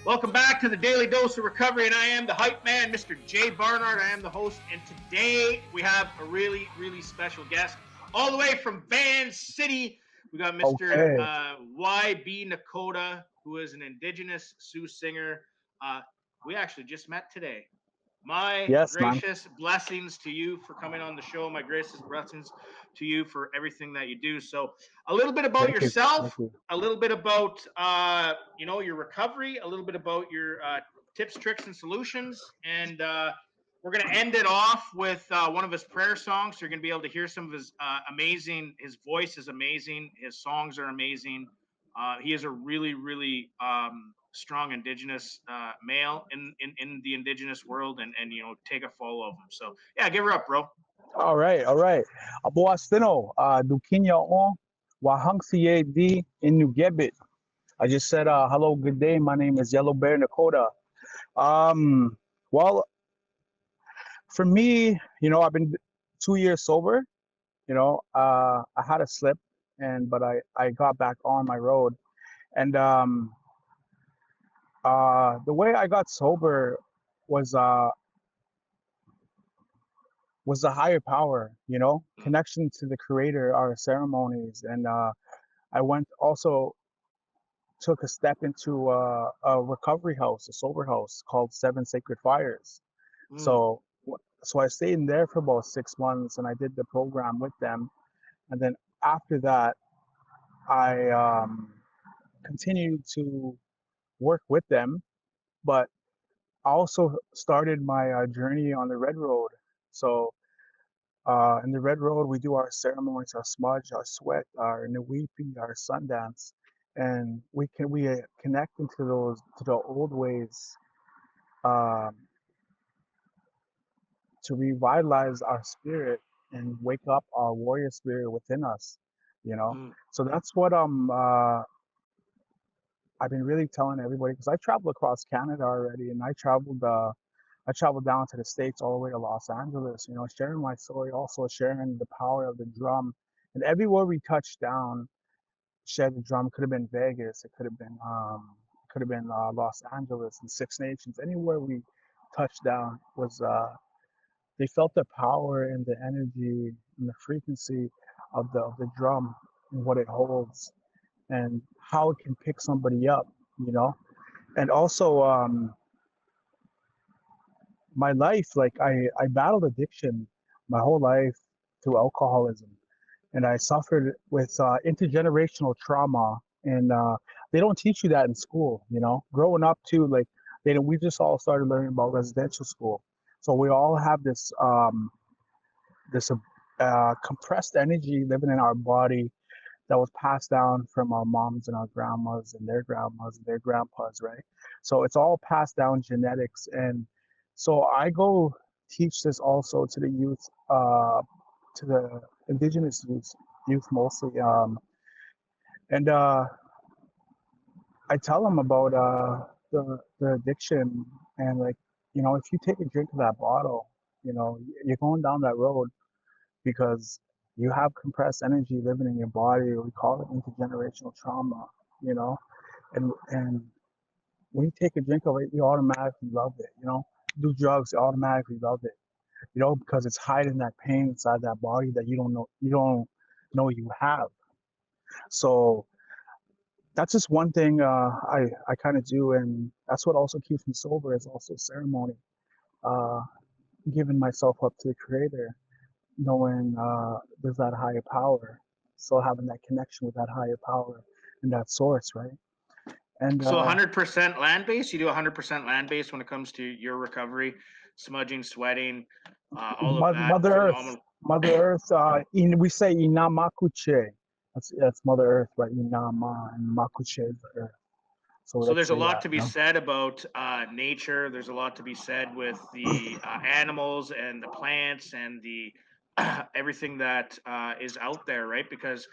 Welcome back to the Daily Dose of Recovery, and I am the hype man, Mr. Jay Barnard. I am the host, and today we have a really, really special guest all the way from Van City. We got Mr. Okay. YB Nakota, who is an Indigenous Sioux singer. We actually just met today. My Yes, man. gracious blessings to you for coming on the show. My gracious blessings to you for everything that you do. So, a little bit about Thank you. Thank yourself, you. a little bit about your recovery, a little bit about your tips, tricks, and solutions, and we're going to end it off with one of his prayer songs. So you're going to be able to hear some of his amazing. His voice is amazing. His songs are amazing. He is a really, really strong Indigenous male in the Indigenous world, and take a follow of him. So yeah, give her up, bro. All right. All right. Abo Astino, Dukinya on, Wahangsiye D in New Gebit. I just said, hello, good day. My name is Yellow Bear Nakota. Well, for me, I've been 2 years sober. I had a slip, but I got back on my road. And the way I got sober was was the higher power, connection to the creator, our ceremonies. And I went also took a step into a recovery house, a sober house called Seven Sacred Fires. Mm. So I stayed in there for about 6 months and I did the program with them. And then after that, I continued to work with them, but I also started my journey on the Red Road. So in the Red Road, we do our ceremonies, our smudge, our sweat, our Nawipi, our Sundance, and we connect into to the old ways um, to revitalize our spirit and wake up our warrior spirit within us. You know, Mm. so that's what I've been really telling everybody because I traveled across Canada already, and I traveled down to the States all the way to Los Angeles, sharing my story, also sharing the power of the drum. And everywhere we touched down, shared the drum. Could have been Vegas, it could have been Los Angeles and Six Nations. Anywhere we touched down was they felt the power and the energy and the frequency of the drum and what it holds and how it can pick somebody up, you know. And also, my life, like I battled addiction my whole life through alcoholism, and I suffered with intergenerational trauma, and they don't teach you that in school, growing up too, like they don't, we just all started learning about residential school, so we all have this compressed energy living in our body that was passed down from our moms and our grandmas and their grandpas, right? So it's all passed down genetics. And so I go teach this also to the youth, to the indigenous youth mostly. And I tell them about the addiction and like, if you take a drink of that bottle, you're going down that road because you have compressed energy living in your body. We call it intergenerational trauma, you know, and when you take a drink of it, you automatically love it. Do drugs, you automatically love it. Because it's hiding that pain inside that body that you don't know you have. So that's just one thing I kind of do, and that's what also keeps me sober is also ceremony, uh, giving myself up to the Creator, knowing there's that higher power, still having that connection with that higher power and that source, right? And So 100% land based. You do 100% land based when it comes to your recovery, smudging, sweating, all of that. Mother Earth, Phenomenal. Mother Earth, we say Inamakuche. That's Mother Earth, right? Inama and Makuche is the Earth. So So let's there's a say lot that, to be said about nature. There's a lot to be said with the animals and the plants and the everything that is out there, right? Because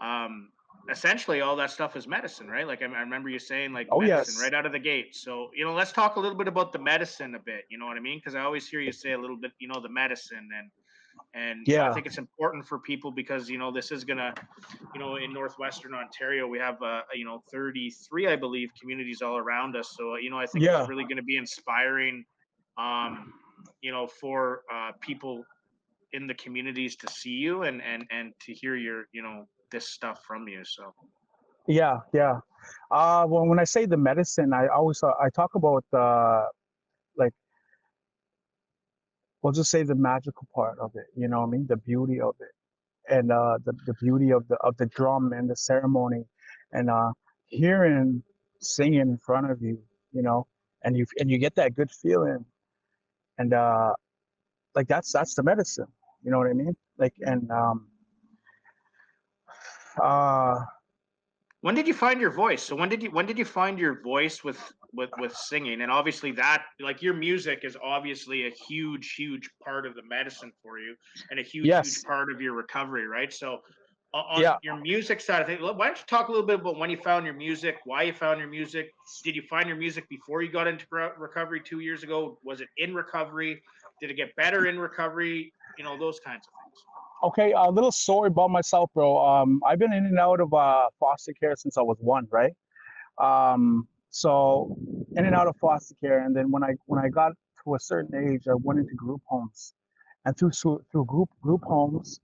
um, essentially all that stuff is medicine, right? Like I remember you saying like Oh medicine yes. right out of the gate. So let's talk a little bit about the medicine a bit. You know what I mean? Because I always hear you say a little bit, the medicine and And I Yeah, think it's important for people because this is gonna, in northwestern Ontario we have 33, I believe, communities all around us. So I think it's yeah, really going to be inspiring, um, for people in the communities to see you and to hear your this stuff from you. So yeah. Well, when I say the medicine, I talk about like, we'll just say the magical part of it. You know what I mean? The beauty of it, and the beauty of the drum and the ceremony, and hearing singing in front of you. You know, and you get that good feeling, and like that's the medicine. You know what I mean? Like, and uh when did you find your voice? So when did you find your voice with singing? And obviously that, like, your music is obviously a huge part of the medicine for you, and a huge yes, part of your recovery, right? So on yeah. your music side of things, why don't you talk a little bit about when you found your music, why you found your music? Did you find your music before you got into recovery 2 years ago? Was it in recovery? Did it get better in recovery? Those kinds of things. Okay, a little story about myself, bro. I've been in and out of foster care since I was one, right? So in and out of foster care, and then when I got to a certain age, I went into group homes, and through group homes,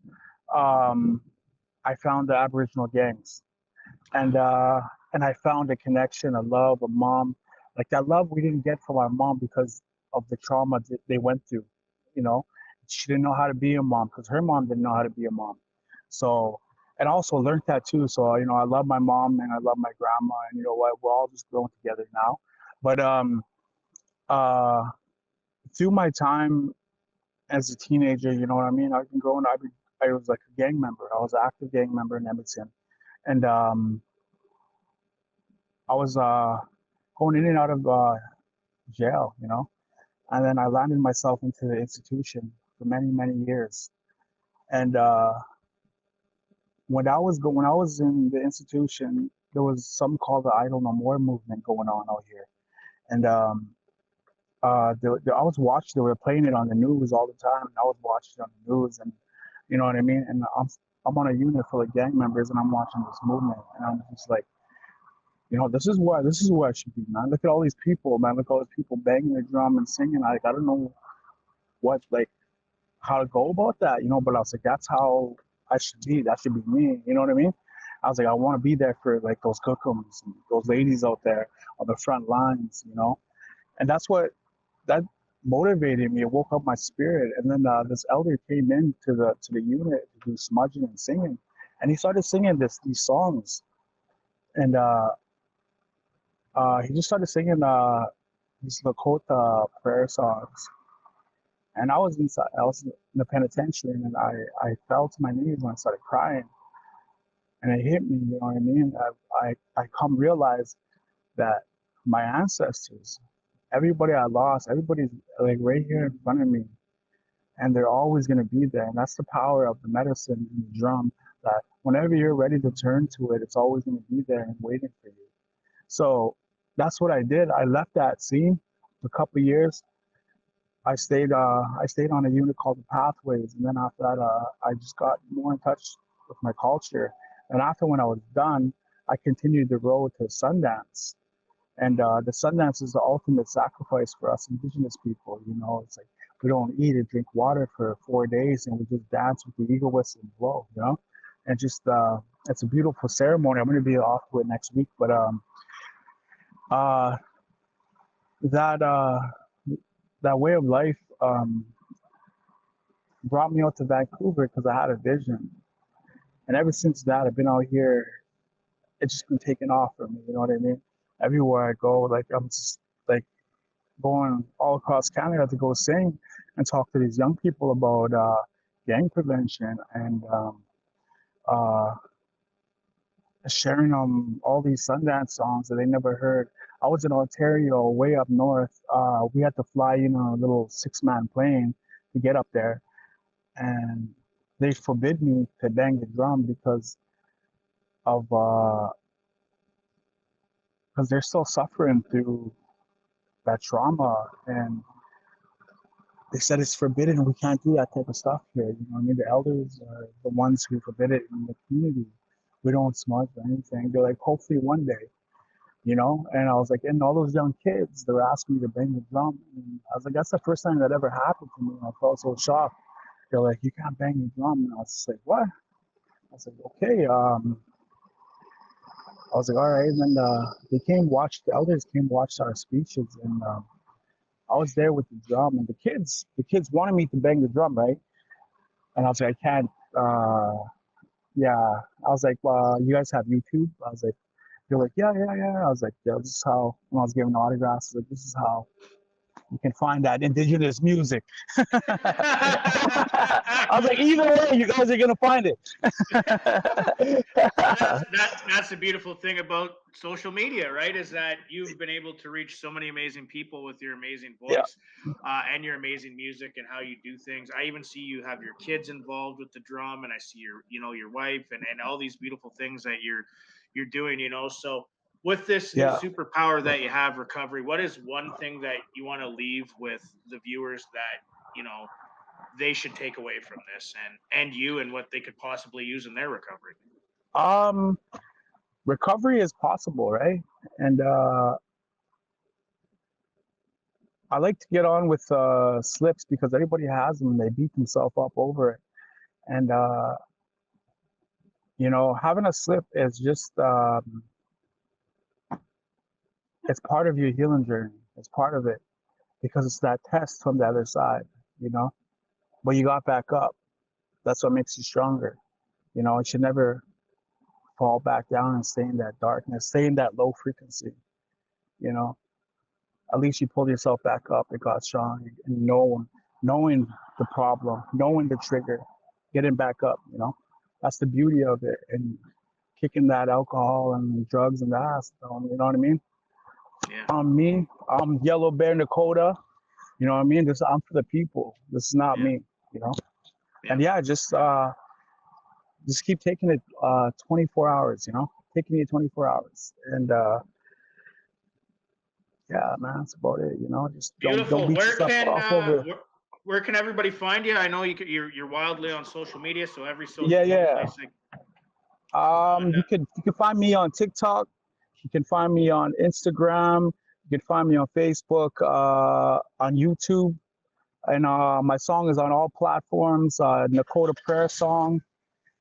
um, I found the Aboriginal gangs, and uh, and I found a connection, a love, a mom, like that love we didn't get from our mom because of the trauma that they went through. You know, she didn't know how to be a mom because her mom didn't know how to be a mom. So, and I also learned that too. So, I love my mom and I love my grandma, and you know what, we're all just growing together now. But uh, through my time as a teenager, you know what I mean. I've been growing. I was like a gang member. I was an active gang member in Edmonton, and I was going in and out of jail, and then I landed myself into the institution for many years. And when I was in the institution, there was something called the Idle No More movement going on out here, and I was watching. They were playing it on the news all the time, and I was watching it on the news, and you know what I mean. And I'm on a unit full of gang members, and I'm watching this movement, and I'm just like, this is where I should be, man. Look at all these people, man. Look at all these people banging the drum and singing. I don't know what, like, how to go about that, but I was like, that's how I should be. That should be me. You know what I mean? I was like, I want to be there for like those cookums and those ladies out there on the front lines, and that's what that motivated me. It woke up my spirit. And then this elder came in to the unit to do smudging and singing, and he started singing these songs, and he just started singing these Lakota prayer songs. And I was inside. I was in the penitentiary, and I fell to my knees and I started crying, and it hit me. You know what I mean? I come realize that my ancestors, everybody I lost, everybody's like right here in front of me, and they're always going to be there. And that's the power of the medicine and the drum. That whenever you're ready to turn to it, it's always going to be there and waiting for you. So that's what I did. I left that scene for a couple of years. I stayed on a unit called the Pathways, and then after that, I just got more in touch with my culture. And after when I was done, I continued the road to Sundance. And the Sundance is the ultimate sacrifice for us Indigenous people. It's like we don't eat or drink water for 4 days, and we just dance with the eagle whistle and blow. And just it's a beautiful ceremony. I'm going to be off to it next week, but uh, that that way of life brought me out to Vancouver because I had a vision. And ever since that, I've been out here. It's just been taking off for me. You know what I mean? Everywhere I go, like I'm just like going all across Canada to go sing and talk to these young people about gang prevention and uh, sharing all these Sundance songs that they never heard. I was in Ontario, way up north. We had to fly, a little 6-man plane to get up there, and they forbid me to bang the drum of because they're still suffering through that trauma, and they said it's forbidden. We can't do that type of stuff here. You know what I mean? The elders are the ones who forbid it in the community. We don't smudge or anything. They're like, hopefully one day, you know? And I was like, and all those young kids, they were asking me to bang the drum. And I was like, that's the first time that ever happened to me. And I felt so shocked. They're like, you can't bang the drum. And I was just like, what? I was like, okay. I was like, all right. And then the elders came watch our speeches, and I was there with the drum, and the kids wanted me to bang the drum, right? And I was like, I can't. Yeah. I was like, you guys have YouTube? I was like, they're like, yeah. I was like, yeah, this is how, when I was giving autographs, like, this is how you can find that indigenous music. I was like, either way, you guys are going to find it. That's the beautiful thing about social media, right? Is that you've been able to reach so many amazing people with your amazing voice, and your amazing music and how you do things. I even see you have your kids involved with the drum, and I see your wife and all these beautiful things that you're doing, So with this new superpower that you have, recovery, what is one thing that you want to leave with the viewers that, they should take away from this, and you, and what they could possibly use in their recovery? Recovery is possible, right? And I like to get on with slips because everybody has them and they beat themselves up over it. And having a slip is just it's part of your healing journey. It's part of it because it's that test from the other side, but you got back up. That's what makes you stronger. It should never fall back down and stay in that darkness, stay in that low frequency. At least you pulled yourself back up and got strong, and knowing the problem, knowing the trigger, getting back up. That's the beauty of it, and kicking that alcohol and drugs and the ass. You know what I mean? Yeah. I'm Yellow Bear Nakota. You know what I mean? I'm for the people. This is not me. Yeah. And just keep taking it 24 hours. Taking it 24 hours, and yeah, man, that's about it. Just don't beat yourself up over it. Where can everybody find you? I know you're wildly on social media, so every social media place. You can find me on TikTok. You can find me on Instagram. You can find me on Facebook, on YouTube, and my song is on all platforms. Nakota Prayer Song,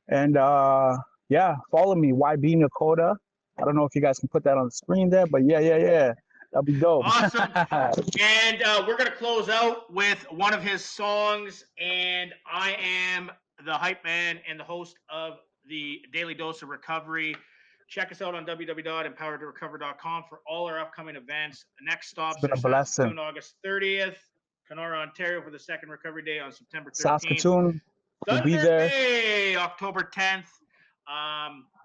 and follow me, YB Nakota. I don't know if you guys can put that on the screen there, but yeah. That'd be dope. Awesome. And we're going to close out with one of his songs. And I am the hype man and the host of the Daily Dose of Recovery. Check us out on www.empoweredtorecover.com for all our upcoming events. Next stops are Saskatoon, August 30th. Kenora, Ontario for the second recovery day on September 13th. Saskatoon. Thunder we'll be there. Bay, October 10th.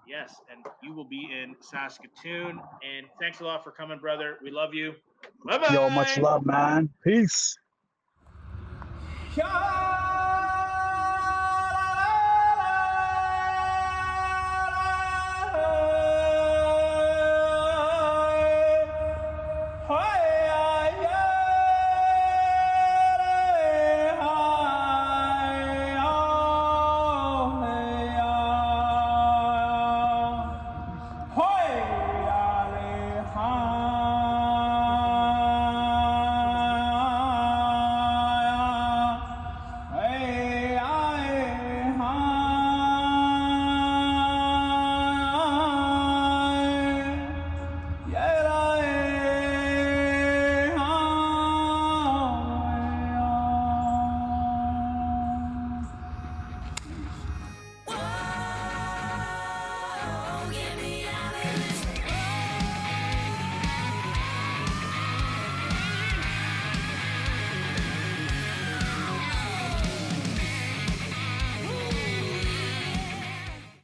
Yes, and you will be in Saskatoon. And thanks a lot for coming, brother. We love you. Bye-bye. Yo, much love, man. Peace. Yeah.